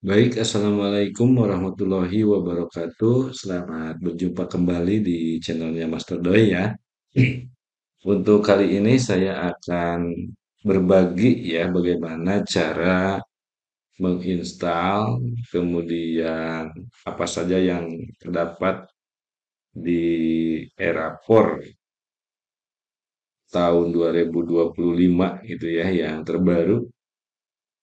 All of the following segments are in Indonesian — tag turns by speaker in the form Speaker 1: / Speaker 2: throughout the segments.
Speaker 1: Baik, Assalamualaikum warahmatullahi wabarakatuh. Selamat berjumpa kembali di channelnya Master Doi ya. Untuk kali ini saya akan berbagi ya bagaimana cara menginstal, kemudian apa saja yang terdapat di Erapor tahun 2025 gitu ya yang terbaru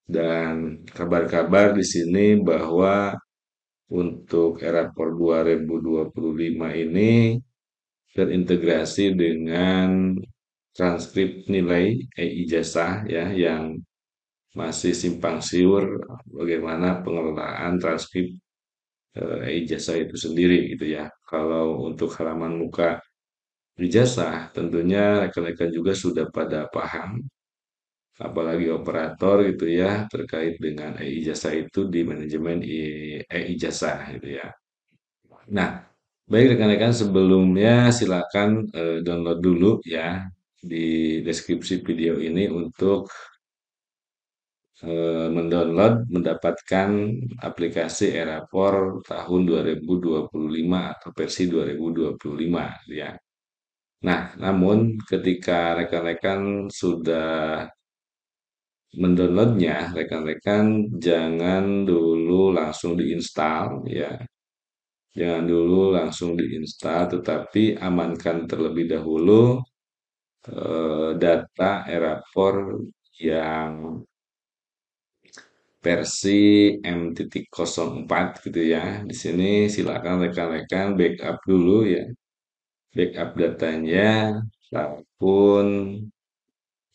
Speaker 1: dan kabar-kabar di sini bahwa untuk Erapor 2025 ini terintegrasi dengan transkrip nilai e-ijazah ya yang masih simpang siur bagaimana pengelolaan transkrip e-ijazah itu sendiri gitu ya. Kalau untuk halaman muka ijazah tentunya rekan-rekan juga sudah pada paham apalagi operator gitu ya terkait dengan e-ijazah itu di manajemen e-ijazah gitu ya. Nah, baik rekan-rekan sebelumnya silakan download dulu ya di deskripsi video ini untuk mendownload mendapatkan aplikasi Erapor tahun 2025 atau versi 2025 ya. Nah, namun ketika rekan-rekan sudah mendownloadnya, rekan-rekan jangan dulu langsung diinstal ya. Jangan dulu langsung diinstal, tetapi amankan terlebih dahulu data Erapor yang versi M.04 gitu ya. Di sini silakan rekan-rekan backup dulu ya. Backup datanya tahun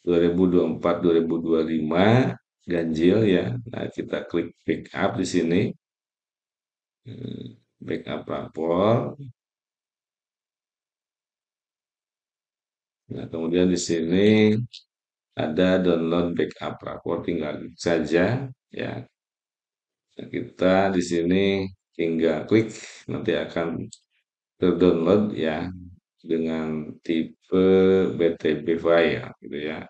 Speaker 1: 2024-2025 ganjil ya. Nah, kita klik backup di sini. Backup rapor. Nah, kemudian di sini ada download backup rapor tinggal klik saja ya. Nah, kita di sini tinggal klik nanti akan terdownload ya dengan tipe BTB file gitu ya.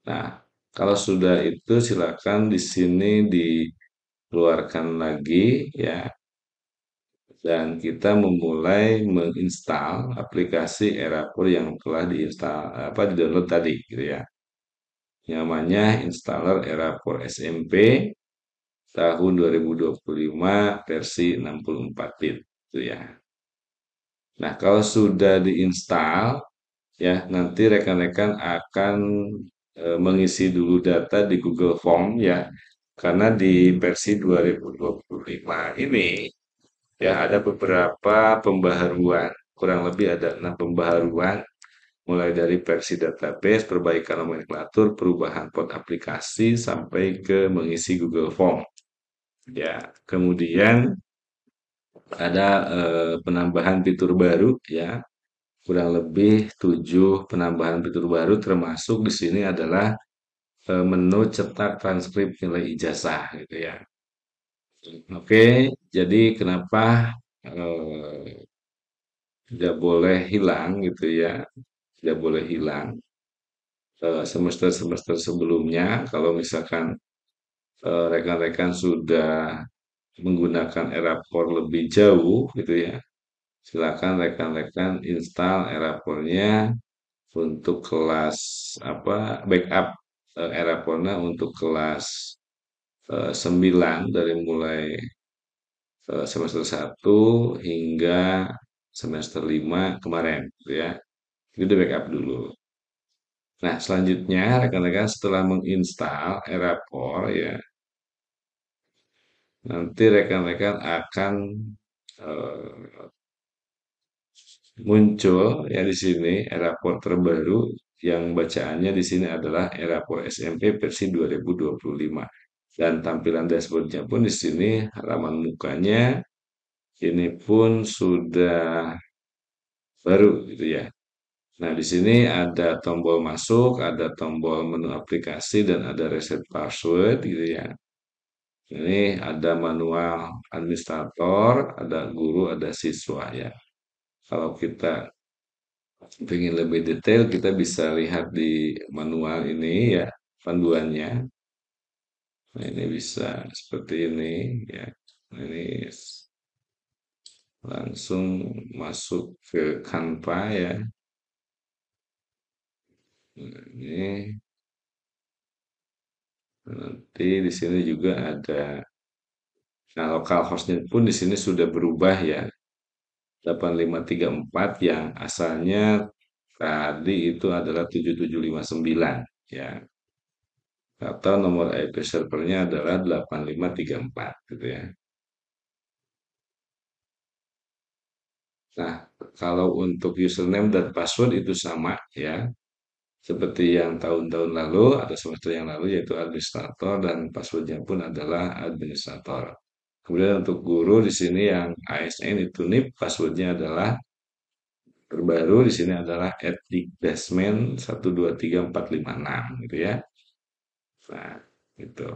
Speaker 1: Nah, kalau sudah itu silakan di sini dikeluarkan lagi ya dan kita memulai menginstal aplikasi Erapor yang telah diinstal apa di-download tadi gitu ya. Namanya installer Erapor SMP tahun 2025 versi 64 bit itu ya. Nah, kalau sudah diinstal ya, nanti rekan-rekan akan mengisi dulu data di Google Form ya. Karena di versi 2025 ini ya ada beberapa pembaharuan, kurang lebih ada 6 pembaharuan mulai dari versi database, perbaikan nomenklatur, perubahan port aplikasi sampai ke mengisi Google Form. Ya, kemudian ada penambahan fitur baru ya, kurang lebih 7 penambahan fitur baru termasuk di sini adalah menu cetak transkrip nilai ijazah gitu ya. Oke, jadi kenapa tidak boleh hilang gitu ya, tidak boleh hilang semester-semester sebelumnya kalau misalkan rekan-rekan sudah menggunakan Erapor lebih jauh gitu ya, silakan rekan-rekan install Erapornya untuk kelas apa backup Erapornya untuk kelas 9 dari mulai semester 1 hingga semester 5 kemarin gitu ya. Itu di backup dulu. Nah, selanjutnya rekan-rekan setelah menginstal Erapor ya, nanti rekan-rekan akan eh, muncul ya di sini Erapor terbaru yang bacaannya di sini adalah Erapor SMP versi 2025. Dan tampilan dashboardnya pun di sini halaman mukanya ini pun sudah baru gitu ya. Nah, di sini ada tombol masuk, ada tombol menu aplikasi dan ada reset password gitu ya. Ini ada manual administrator, ada guru, ada siswa ya. Kalau kita ingin lebih detail, kita bisa lihat di manual ini ya, panduannya. Nah, ini bisa seperti ini ya. Nah, ini langsung masuk ke Canva ya. Nah, ini nanti di sini juga ada. Nah, lokal hostnya pun di sini sudah berubah ya. 8534 yang asalnya tadi itu adalah 7759 ya. Atau nomor IP servernya adalah 8534 gitu ya. Nah, kalau untuk username dan password itu sama ya, seperti yang tahun-tahun lalu atau semester yang lalu yaitu administrator dan passwordnya pun adalah administrator. Kemudian untuk guru di sini yang ASN itu NIP passwordnya adalah terbaru di sini adalah @dikdasmen 123456 gitu ya. Nah, itu.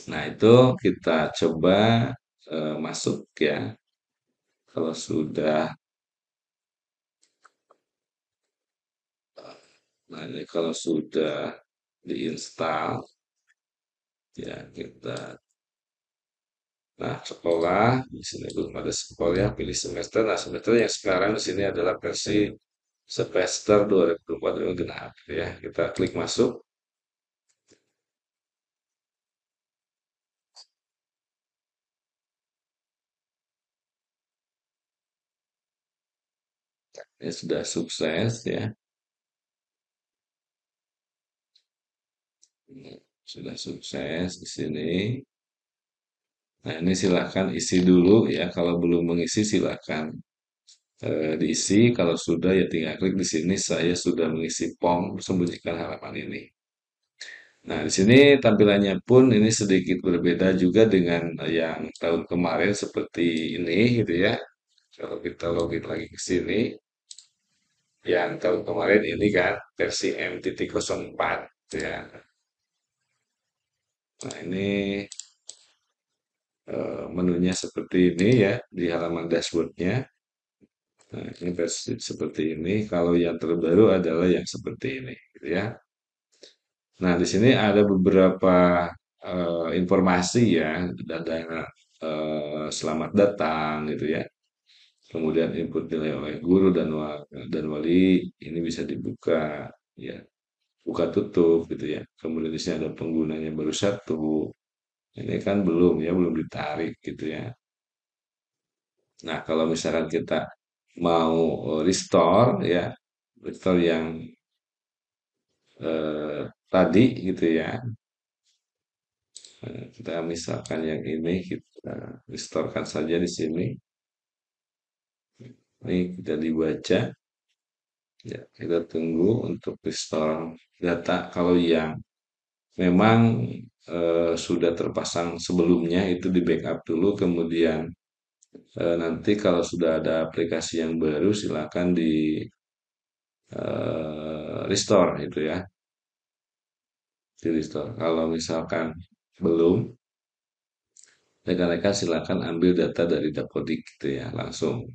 Speaker 1: Nah, itu kita coba masuk ya. Kalau sudah, nah ini kalau sudah diinstal, ya kita, nah sekolah di sini belum ada sekolah ya, pilih semester. Nah, semester yang sekarang di sini adalah versi semester 2024 genap ya. Kita klik masuk, ya sudah sukses ya. Sudah sukses di sini. Nah, ini silakan isi dulu ya. Kalau belum mengisi silakan diisi. Kalau sudah ya tinggal klik di sini. Saya sudah mengisi form, sembunyikan halaman ini. Nah, di sini tampilannya pun ini sedikit berbeda juga dengan yang tahun kemarin seperti ini gitu ya. Kalau kita login lagi ke sini, yang tahun kemarin ini kan versi M.04 gitu ya. Nah, ini menunya seperti ini ya di halaman dashboardnya. Nah, ini versi seperti ini. Kalau yang terbaru adalah yang seperti ini, gitu ya. Nah, di sini ada beberapa informasi ya, ada selamat datang, gitu ya. Kemudian input nilai oleh guru dan wali ini bisa dibuka, ya, buka tutup, gitu ya. Kemudian di sini ada penggunanya baru satu. Ini kan belum ya, belum ditarik, gitu ya. Nah, kalau misalkan kita mau restore ya, restore yang tadi gitu ya. Kita misalkan yang ini kita restorekan saja di sini. Ini kita dibaca. Ya, kita tunggu untuk restore data. Kalau yang memang sudah terpasang sebelumnya itu di backup dulu, kemudian nanti kalau sudah ada aplikasi yang baru silakan di restore itu ya, di restore. Kalau misalkan belum, rekan-rekan silakan ambil data dari Dapodik gitu ya, langsung.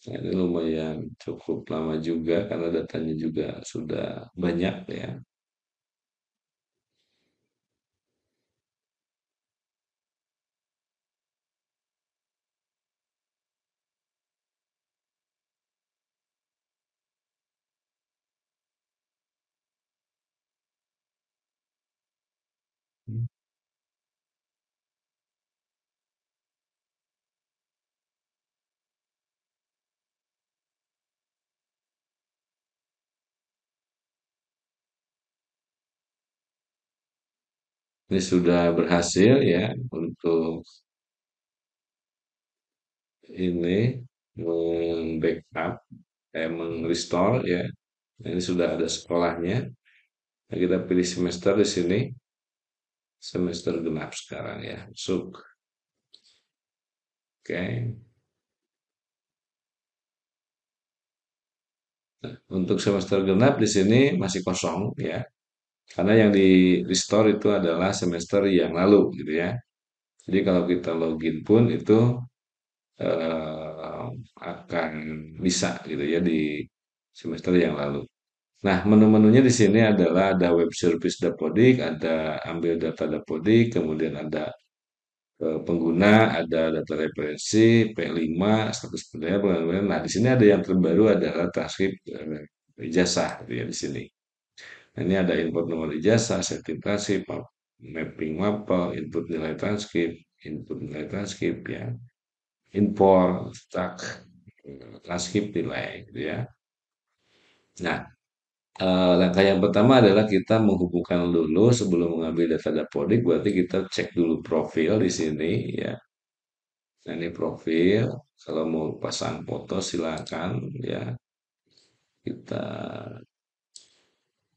Speaker 1: Nah, ini lumayan cukup lama juga karena datanya juga sudah banyak ya. Ini sudah berhasil ya untuk ini meng-backup, meng-restore ya. Nah, ini sudah ada sekolahnya. Nah, kita pilih semester di sini, semester genap sekarang ya. Masuk. Oke. Untuk semester genap di sini masih kosong ya. Karena yang di restore itu adalah semester yang lalu gitu ya. Jadi kalau kita login pun itu akan bisa gitu ya semester yang lalu. Nah, menu-menunya di sini adalah ada web service Dapodik, ada ambil data Dapodik, kemudian ada pengguna, ada data referensi, P5, status budaya, pengalaman. Nah, di sini ada yang terbaru adalah transkrip ijazah gitu ya di sini. Nah, ini ada input nomor ijazah, setting transkrip, mapping mapel, input nilai transkrip, input nilai transkrip ya, import, tak, transkrip nilai gitu ya. Nah, langkah yang pertama adalah kita menghubungkan dulu sebelum mengambil data dapodik, berarti kita cek dulu profil di sini ya. Nah, ini profil, kalau mau pasang foto silakan ya. Kita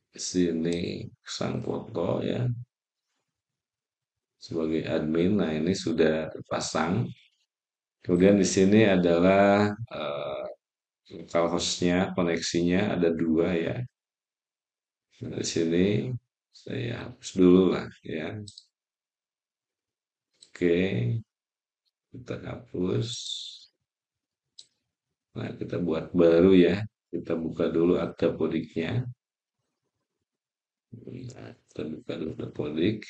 Speaker 1: di sini pasang foto ya sebagai admin. Nah, ini sudah terpasang. Kemudian di sini adalah lokal hostnya, koneksinya ada dua ya. Nah, di sini saya hapus dulu lah ya. Oke, kita hapus. Nah, kita buat baru ya. Kita buka dulu Dapodik-nya. Nah, kita buka dulu Dapodik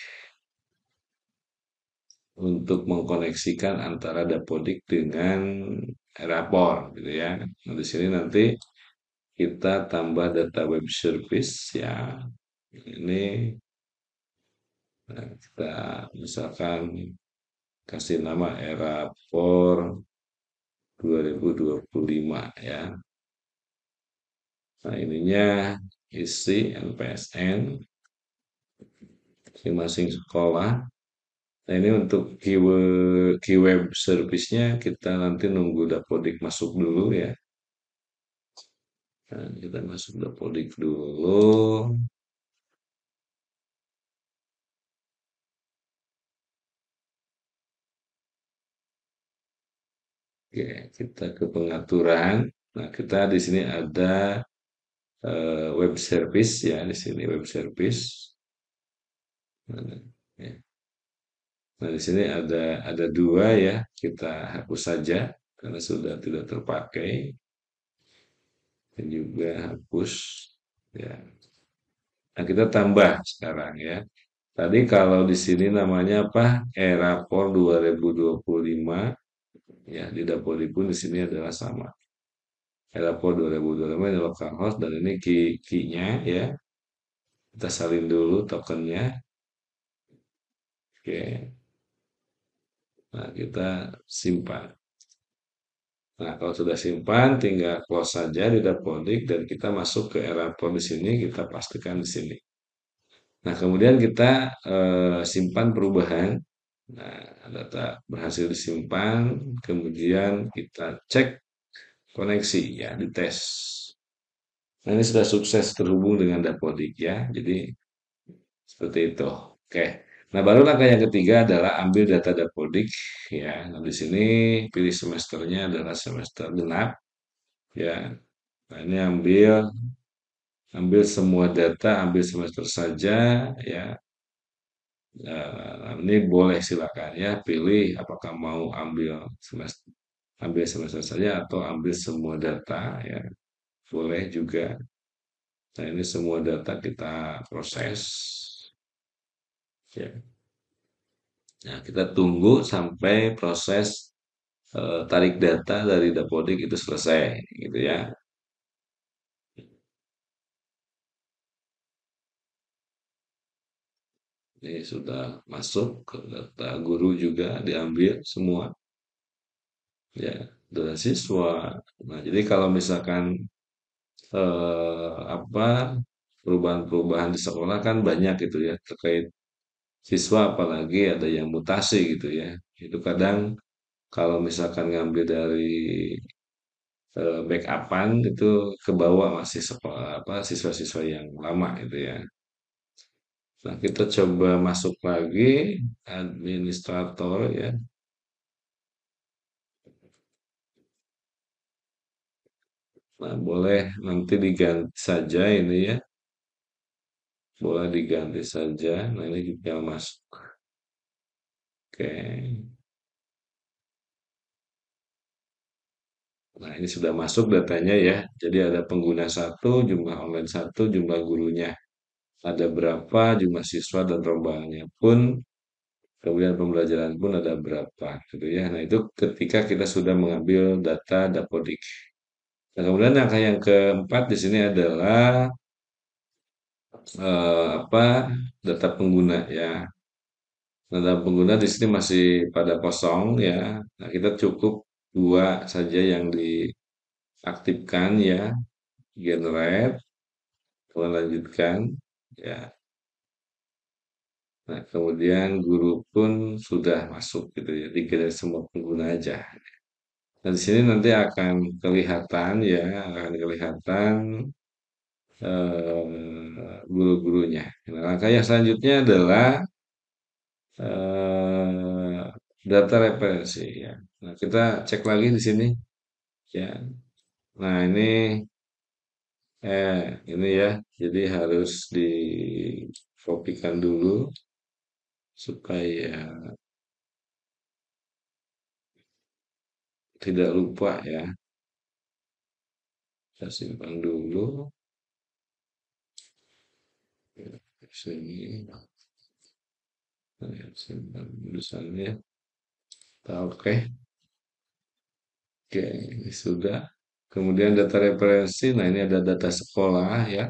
Speaker 1: untuk mengkoneksikan antara Dapodik dengan Rapor gitu ya. Nah, di sini nanti kita tambah data web service ya. Ini kita misalkan kasih nama Rapor 2025 ya. Nah, ininya isi NPSN masing-masing sekolah. Nah, ini untuk keyword service-nya kita nanti nunggu Dapodik masuk dulu ya. Nah, kita masuk Dapodik dulu. Oke, kita ke pengaturan. Nah, kita di sini ada web service ya, di sini web service. Nah, ya. Nah, di sini ada dua ya. Kita hapus saja karena sudah tidak terpakai. Dan juga hapus ya. Nah, kita tambah sekarang ya. Tadi kalau di sini namanya apa? Erapor 2025 ya di Dapodi pun di sini adalah sama. Erapor 2025 ini localhost dan ini key-nya ya. Kita salin dulu tokennya. Oke. Nah, kita simpan. Nah, kalau sudah simpan tinggal close saja di Dapodik dan kita masuk ke Erapor di sini, kita pastikan di sini. Nah, kemudian kita simpan perubahan. Nah, data berhasil disimpan, kemudian kita cek koneksi ya, dites. Nah, ini sudah sukses terhubung dengan Dapodik ya. Jadi seperti itu. Oke. Nah, baru langkah yang ketiga adalah ambil data Dapodik ya. Nah, di sini pilih semesternya adalah semester genap ya. Nah, ini ambil semua data, ambil semester saja ya. Ini boleh silakan ya pilih apakah mau ambil semester saja atau ambil semua data ya boleh juga. Nah, ini semua data kita proses ya. Nah, kita tunggu sampai proses tarik data dari Dapodik itu selesai gitu ya. Ini sudah masuk ke data guru juga diambil semua ya dari siswa. Nah, jadi kalau misalkan apa perubahan-perubahan di sekolah kan banyak gitu ya terkait siswa apalagi ada yang mutasi gitu ya. Itu kadang kalau misalkan ngambil dari backupan itu ke bawah masih sekolah apa siswa-siswa yang lama gitu ya. Nah, kita coba masuk lagi administrator ya. Nah, boleh nanti diganti saja ini ya. Boleh diganti saja. Nah, ini juga masuk. Oke. Nah, ini sudah masuk datanya ya. Jadi ada pengguna satu, jumlah online satu, jumlah gurunya. Ada berapa, jumlah siswa dan rombongannya pun, kemudian pembelajaran pun ada berapa, gitu ya. Nah, itu ketika kita sudah mengambil data Dapodik. Nah, kemudian angka yang keempat di sini adalah apa? Data pengguna ya. Data pengguna di sini masih pada kosong ya. Nah, kita cukup dua saja yang diaktifkan ya, generate, kemudian lanjutkan ya. Nah, kemudian guru pun sudah masuk gitu ya, digenerate semua pengguna aja. Dan di sini nanti akan kelihatan ya, akan kelihatan guru-gurunya. Nah, langkah yang selanjutnya adalah eh, data referensi ya. Nah, kita cek lagi di sini ya. Nah, ini ya. Jadi harus dikopikan dulu supaya tidak lupa ya. Saya simpan dulu. Ya, sini. Saya simpan tulisannya. Oke, oke, ini sudah. Kemudian data referensi. Nah, ini ada data sekolah ya.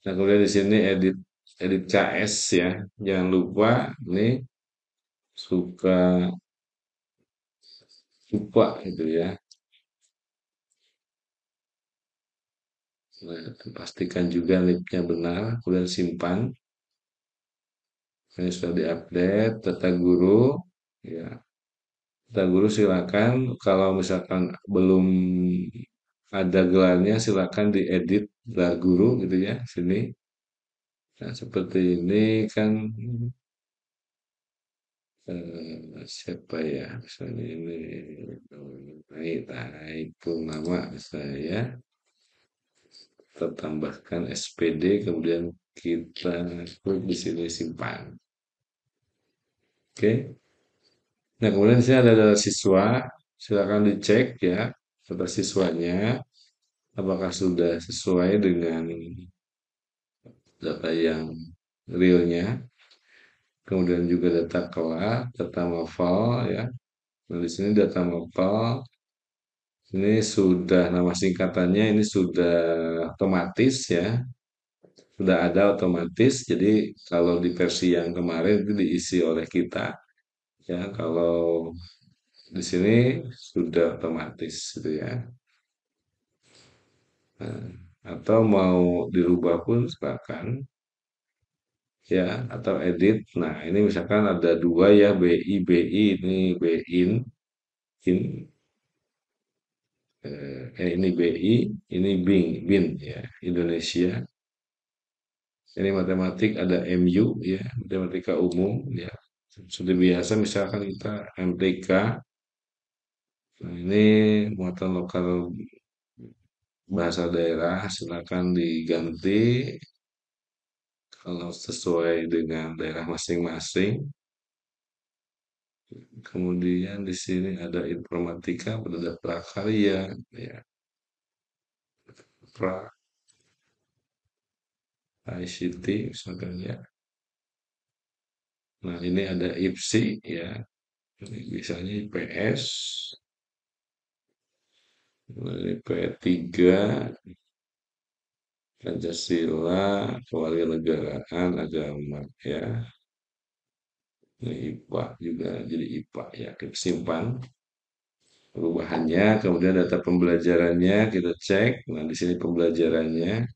Speaker 1: Nah, kemudian di sini edit edit KS ya. Jangan lupa ini suka lupa itu ya. Nah, pastikan juga nicknya benar, kemudian simpan. Ini sudah diupdate data guru ya. Data guru silakan kalau misalkan belum ada gelarnya silakan diedit gelar guru gitu ya. Sini. Nah, seperti ini kan siapa ya? Misalnya ini naik naik nama saya kita tambahkan SPD kemudian kita klik di sini simpan. Oke. Nah, kemudian di sini ada data siswa. Silakan dicek ya data siswanya apakah sudah sesuai dengan data yang realnya. Kemudian juga data kelas, data mafal ya. Nah, di sini data mapel ini sudah nama singkatannya ini sudah otomatis ya, sudah ada otomatis. Jadi kalau di versi yang kemarin itu diisi oleh kita ya, kalau di sini sudah otomatis gitu ya. Nah, atau mau dirubah pun silakan ya, atau edit. Nah, ini misalkan ada dua ya, BI ini BIN, in ini BI, ini BIN ya, Indonesia. Ini matematik ada MU ya, matematika umum ya. Sudah biasa misalkan kita MTK. Nah, ini muatan lokal bahasa daerah silakan diganti kalau sesuai dengan daerah masing-masing. Kemudian di sini ada informatika, ada prakarya ya, pra ICT misalkan ya. Nah, ini ada IPSI ya. Ini misalnya IPS, P3, Pancasila, kewarganegaraan, agama ya. Ini IPA juga jadi IPA ya. Kita simpan perubahannya, kemudian data pembelajarannya kita cek. Nah, di sini pembelajarannya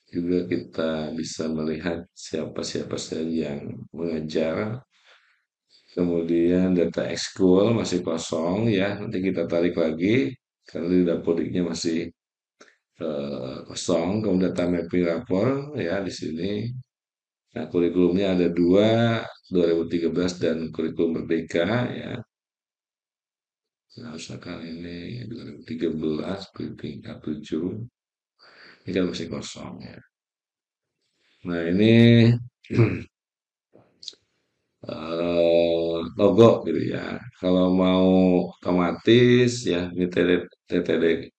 Speaker 1: juga kita bisa melihat siapa-siapa saja yang mengajar. Kemudian data ekskul masih kosong ya. Nanti kita tarik lagi karena di dapodiknya masih kosong. Kemudian data mapping rapor ya di sini. Nah, kurikulumnya ada dua, 2013 dan kurikulum Merdeka ya. Nah, misalkan ini 2013, tingkat 7, ini kan masih kosong ya. Nah, ini logo gitu ya. Kalau mau otomatis ya ini TTD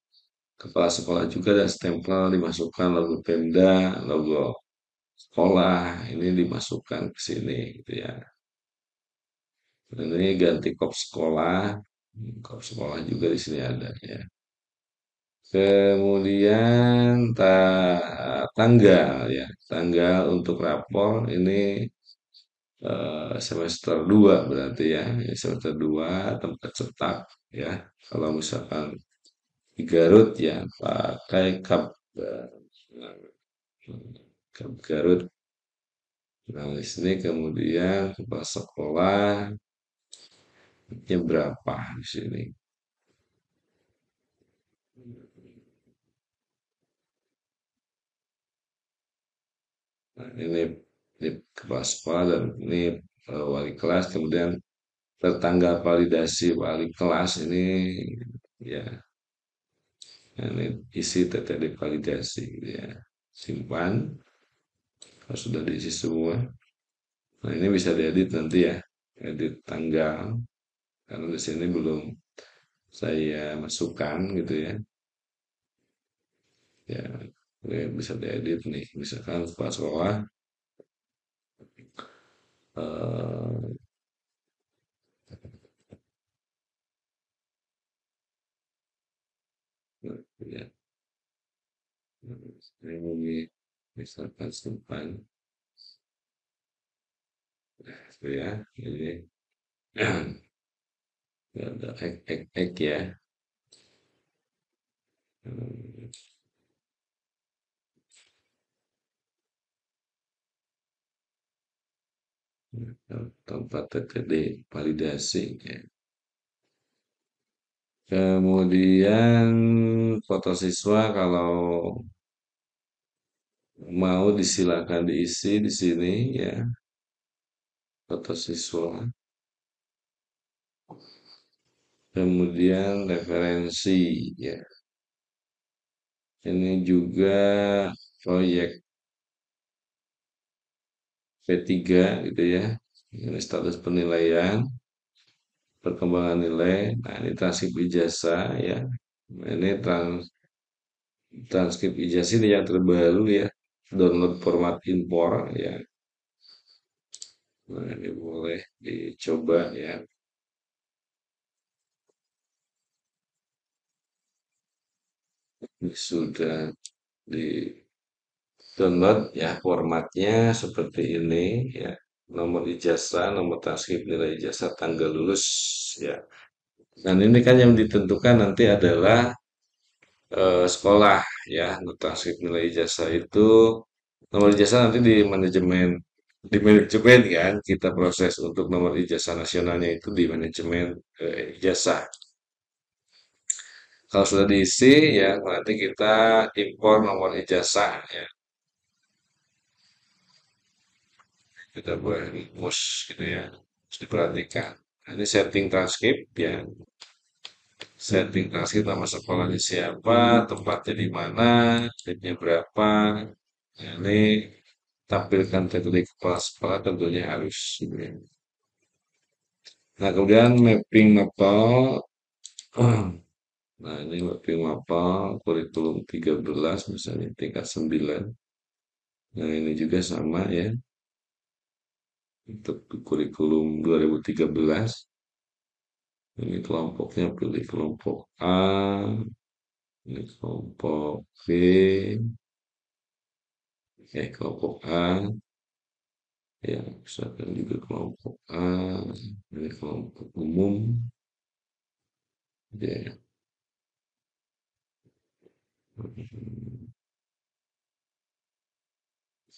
Speaker 1: kepala sekolah juga dan stempel dimasukkan logo Pemda, logo sekolah ini dimasukkan ke sini gitu ya. Ini ganti kop sekolah juga di sini ada ya. Kemudian tanggal ya, tanggal untuk rapor ini semester 2 berarti ya. Ini semester 2 tempat cetak ya. Kalau misalkan di Garut ya pakai Kap Garut. Nah, di sini kemudian kepala sekolah berapa di sini? Nah, ini kepala sekolah dan ini wali kelas, kemudian tertanggal validasi wali kelas ini ya, ini isi TTD validasi gitu ya. Simpan kalau sudah diisi semua. Nah, ini bisa diedit nanti ya, edit tanggal karena di sini belum saya masukkan gitu ya. Ya, bisa diedit nih, misalkan kepala sekolah eh, ya, ini misalkan simpan gitu ya, ini ada ek ya. Hmm, tempat TTD validasi ya. Kemudian foto siswa kalau mau disilakan diisi di sini ya, foto siswa. Kemudian referensi ya. Ini juga proyek P3 gitu ya. Ini status penilaian, perkembangan nilai. Nah, ini transkrip ijazah ya. Nah, ini transkrip ijazah ini yang terbaru ya. Download format impor ya. Nah, ini boleh dicoba ya. Ini sudah di download ya, formatnya seperti ini ya. Nomor ijazah, nomor transkrip nilai ijazah, tanggal lulus ya. Dan ini kan yang ditentukan nanti adalah sekolah ya. Untuk transkrip nilai ijazah itu nomor ijazah nanti di manajemen kan kita proses untuk nomor ijazah nasionalnya itu di manajemen ijazah. Kalau sudah diisi ya nanti kita impor nomor ijazah ya. Kita boleh rumus gitu ya. Harus diperhatikan. Nah, ini setting transkrip ya. Setting transkrip nama sekolahnya siapa, tempatnya di mana, tipnya berapa. Nah, ini tampilkan teknik kepala sekolah tentunya harus gitu ya. Nah, kemudian mapping mapel. Nah, ini mapping mapel kurikulum 13 misalnya tingkat 9. Nah, ini juga sama ya untuk kurikulum 2013. Ini kelompoknya pilih kelompok A, ini kelompok B, kelompok A, ya misalkan juga kelompok A, ini kelompok umum, ya.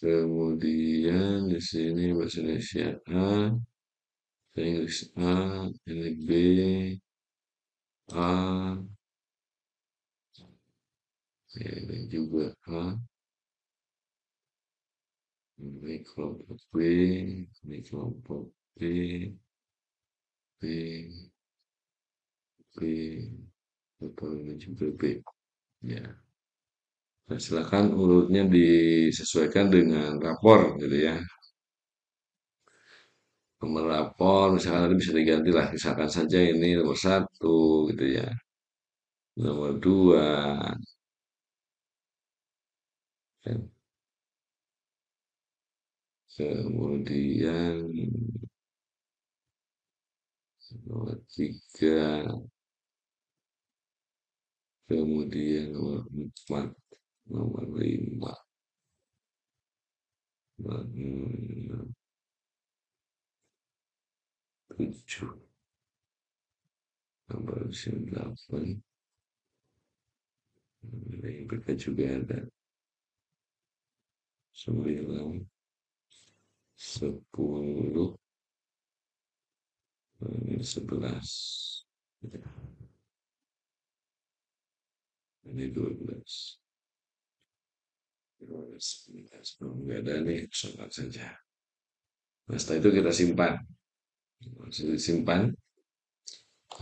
Speaker 1: Kemudian di sini bahasa Indonesia A, bahasa Inggris A, ini B, A, ya, ini juga A, ini kelompok B, ini kelompok B, B, B, atau ini juga B. Ya, nah, silakan urutnya disesuaikan dengan rapor gitu ya. nomor rapor misalkan nanti bisa diganti lah, misalkan saja ini nomor satu gitu ya, nomor dua, dan kemudian nomor tiga, kemudian nomor empat, nomor lima, nomor enam, tujuh, nomor delapan, ini mereka juga ada sembilan, sepuluh, ini sebelas, ini dua belas, sebelas, nggak ada nih, soal saja. Nah, setelah itu kita simpan. Sudah simpan.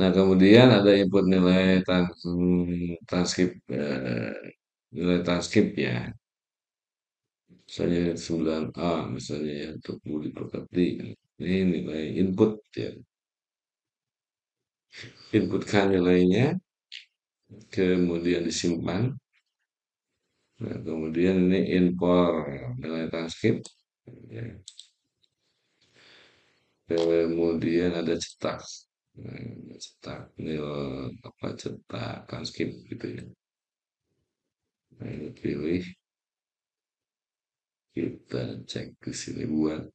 Speaker 1: Nah, kemudian ada input nilai transkrip, nilai transkrip ya. Misalnya 9A, misalnya ya, untuk budi pekerti. Ini nilai input ya. Inputkan nilainya, kemudian disimpan. Nah, kemudian ini import nilai transkrip. Ya. Kemudian ada cetak. Nah, cetak nilai apa, cetak transkrip gitu ya. Nah, ini pilih, kita cek ke sini buat,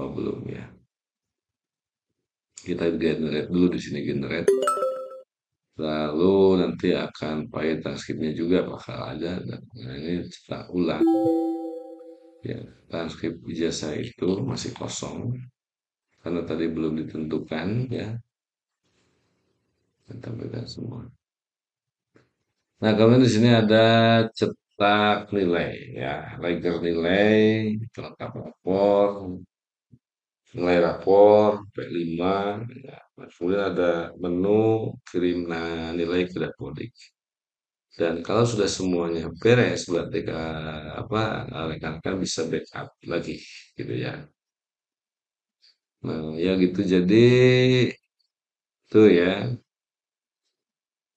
Speaker 1: oh belum ya. Kita generate dulu di sini, generate. Lalu nanti akan pakai transkripnya juga bakal ada. Nah, ini cetak ulang. Ya, transkrip ijazah itu masih kosong karena tadi belum ditentukan ya. Kita tampilkan semua. Nah, kemudian di sini ada cetak nilai ya, leger nilai, kelengkap rapor, nilai rapor, P5, ya. Kemudian ada menu kirim nilai ke Dapodik. Dan kalau sudah semuanya beres, berarti apa, rekan-rekan bisa backup lagi, gitu ya. Nah, ya gitu. Jadi itu ya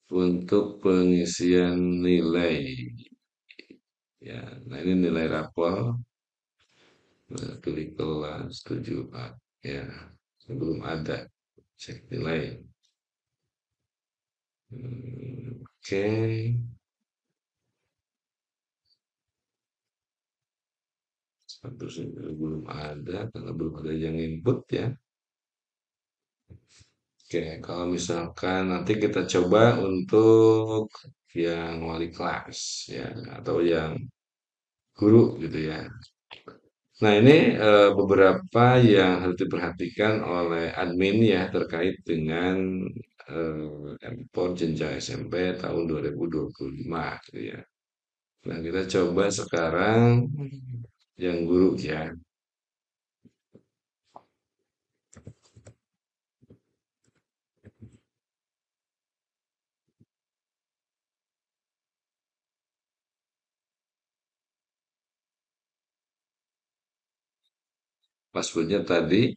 Speaker 1: untuk pengisian nilai. Ya, nah ini nilai rapor. Nah, pilih kelas 7A. Ya, belum ada cek nilai. Oke. Statusnya belum ada karena belum ada yang input ya. Oke, kalau misalkan nanti kita coba untuk yang wali kelas ya, atau yang guru gitu ya. Nah, ini beberapa yang harus diperhatikan oleh admin ya terkait dengan import jenjang SMP tahun 2025 gitu ya. Nah, kita coba sekarang yang guru ya. Passwordnya tadi,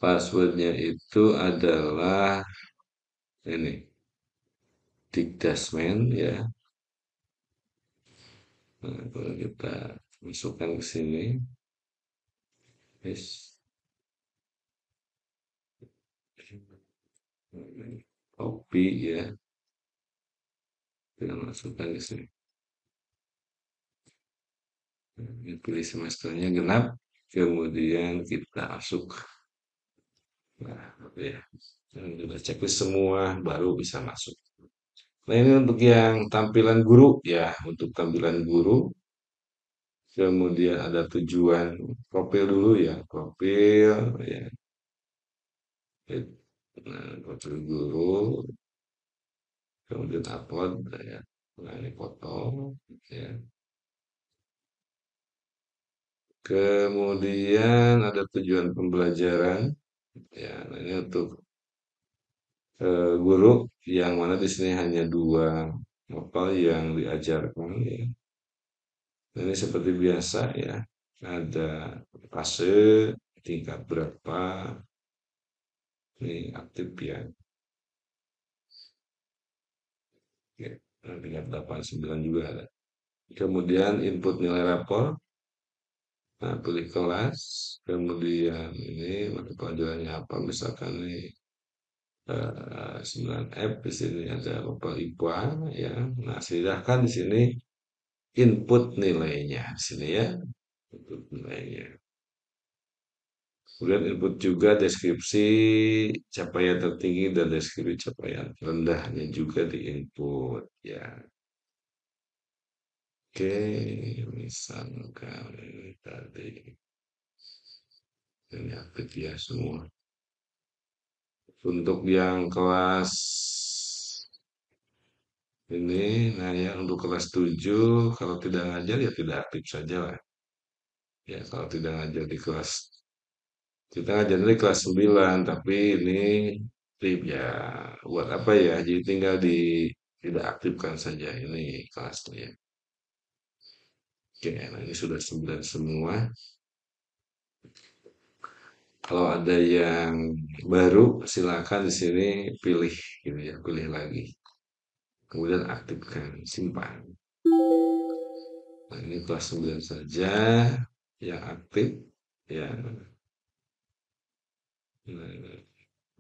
Speaker 1: passwordnya itu adalah ini, Dikdasmen ya. Nah, kalau kita masukkan ke sini, yes, copy ya, kita masukkan ke sini. Nah, pilih semesternya genap, kemudian kita masuk. Nah, ya, dan kita checklist semua, baru bisa masuk. Nah, ini untuk yang tampilan guru ya, untuk tampilan guru. Kemudian ada tujuan profil dulu ya, profil ya. Nah, profil guru, kemudian upload ya. Nah, ini foto ya. Kemudian ada tujuan pembelajaran ya. Nah, ini untuk guru yang mana di sini hanya dua novel yang diajarkan ya. Nah, ini seperti biasa ya. Ada fase, tingkat berapa ini aktif ya. Oke, tingkat 89 juga ada. Kemudian input nilai rapor, nah pilih kelas, kemudian ini mata pelajarannya apa, misalkan ini 9F di sini ada Bapak IPA ya. Nah, silahkan di sini input nilainya di sini ya, input nilainya. Kemudian input juga deskripsi capaian tertinggi dan deskripsi capaian rendahnya juga di input ya. Oke, misalkan ini tadi ini aktif ya semua. Untuk yang kelas ini, nah ya untuk kelas 7 kalau tidak ngajar ya tidak aktif saja lah. Ya kalau tidak ngajar di kelas, kita ngajar di kelas 9 tapi ini tip ya buat apa ya? Jadi tinggal di tidak aktifkan saja ini kelasnya ya. Oke, nah ini sudah 9 semua. Kalau ada yang baru, silakan di sini pilih gitu ya, pilih lagi. Kemudian aktifkan, simpan. Nah, ini kelas 9 saja yang aktif ya. Nah,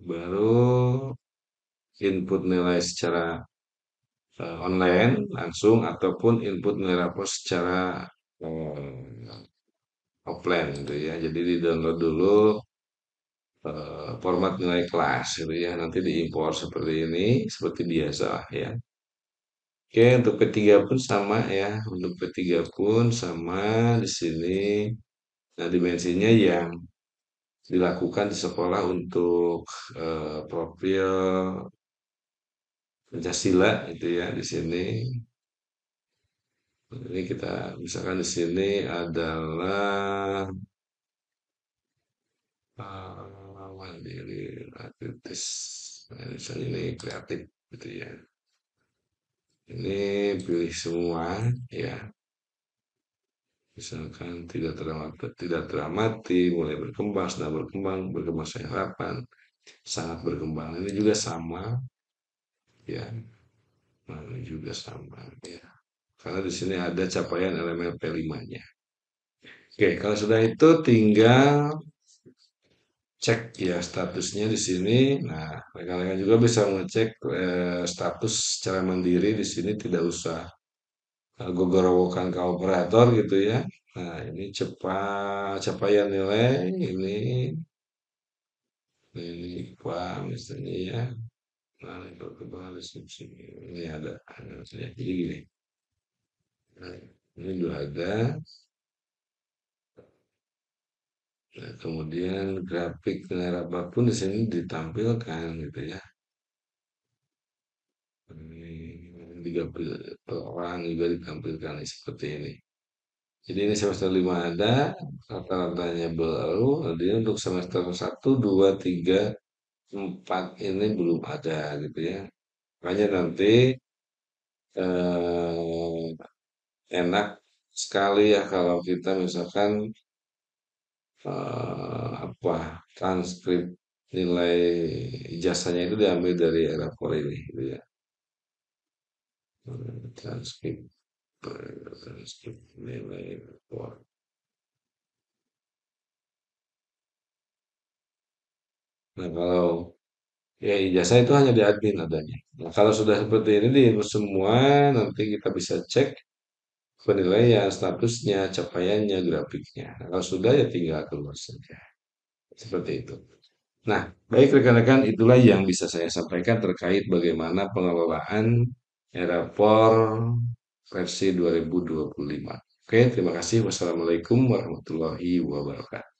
Speaker 1: baru input nilai secara online langsung ataupun input nilai rapor secara offline gitu ya. Jadi di-download dulu format nilai kelas gitu ya. Nanti diimpor seperti ini, seperti biasa lah ya. Oke, untuk P3 pun sama ya. Untuk P3 pun sama di sini. Nah, dimensinya yang dilakukan di sekolah untuk profil Pancasila itu ya di sini. Ini kita misalkan di sini adalah mandiri, aktivitas, nah, misalnya ini kreatif gitu ya. Ini pilih semua ya. Misalkan tidak teramati, mulai berkembang, sedang berkembang, berkembang saya harapan, sangat berkembang. Ini juga sama ya. Nah, ini juga sama ya. Karena di sini ada capaian elemen P5-nya. Oke, kalau sudah itu tinggal cek ya statusnya di sini. Nah, rekan-rekan juga bisa mengecek status secara mandiri di sini tidak usah gogorowokan ke operator gitu ya. Nah, ini cepat capaian nilai ini Pak misalnya ya. Nah, ini perkembangan deskripsi ini ada. Nah, jadi gini. Nah, ini sudah ada. Nah, kemudian grafik dengan apapun di sini ditampilkan gitu ya. Ini 30 orang juga ditampilkan seperti ini. Jadi ini semester 5 ada, rata-ratanya baru. Jadi untuk semester 1, 2, 3, 4 ini belum ada gitu ya. Makanya nanti eh, enak sekali ya kalau kita misalkan apa transkrip nilai ijazahnya itu diambil dari rapor ini gitu ya. Transkrip transkrip nilai rapor. Nah, kalau ya ijazah itu hanya di admin adanya. Nah, kalau sudah seperti ini di semua nanti kita bisa cek penilaian, statusnya, capaiannya, grafiknya. Nah, kalau sudah ya tinggal keluar saja. Seperti itu. Nah, baik rekan-rekan, itulah yang bisa saya sampaikan terkait bagaimana pengelolaan Erapor versi 2025. Oke, terima kasih. Wassalamualaikum warahmatullahi wabarakatuh.